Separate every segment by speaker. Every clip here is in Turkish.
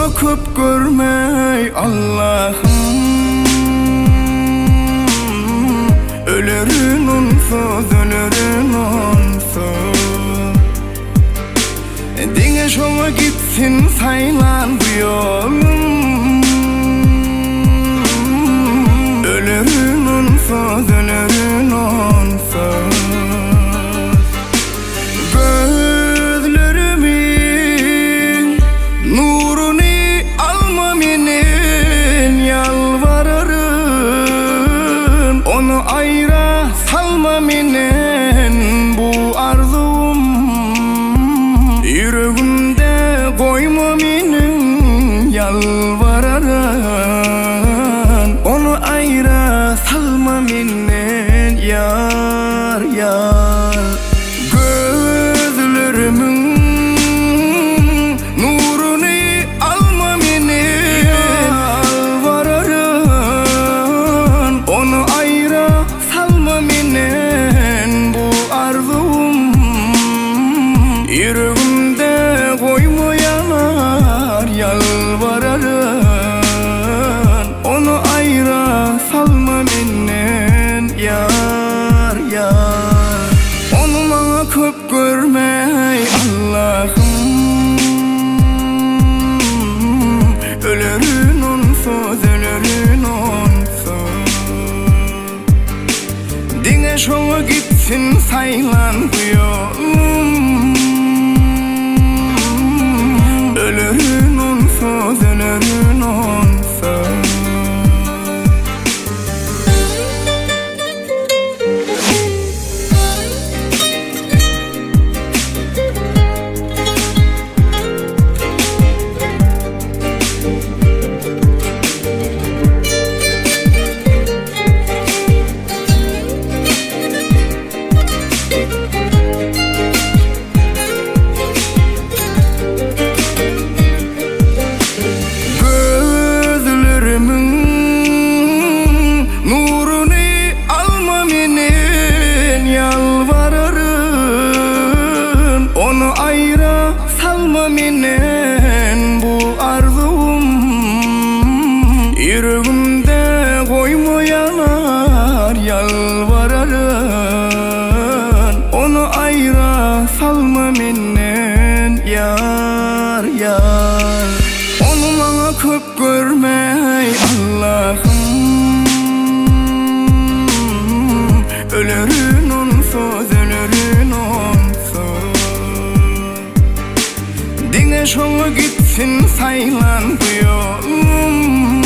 Speaker 1: bana köp görmey Allah'ım. Ölürün onsuz, ölürün onsuz. Dine şoğa gitsin saylan bu yolum. Ölürün onsuz, ölürün onsuz. Gözlerimin nurunu alma menen yalvarırım. Onu ayra salma menen bu arzum. Yüreğimde koyma menen yalvarırım. Onu ayra salma menen yar yar. Gözlerimin nurunu alma menen yalvarırım. Onu ayra salma menen bu arzum. Yüreğimde koyma yanar yalvarırım. Onu ayra salma menen yar yar. Onu bana köp görmey Allah'ım. Ölürün onsuz, ölürün onsuz. Dine şoğa gitsin saylan bu yolum. Ölürün onsuz, ölürün onsuz. Onu ayra salma menen bu arzum. Yüreğimde koyma yanar yalvarırım. Onu ayra salma menen yar yar. Onu bana köp görmey Allah'ım. Ölürün onsuz, ölürün onsuz. Dine şoğa gitsin saylan bu yolum.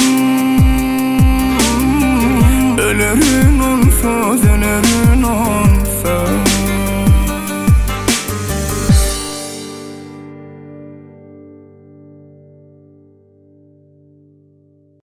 Speaker 1: Ölürün onsuz, ölürün onsuz.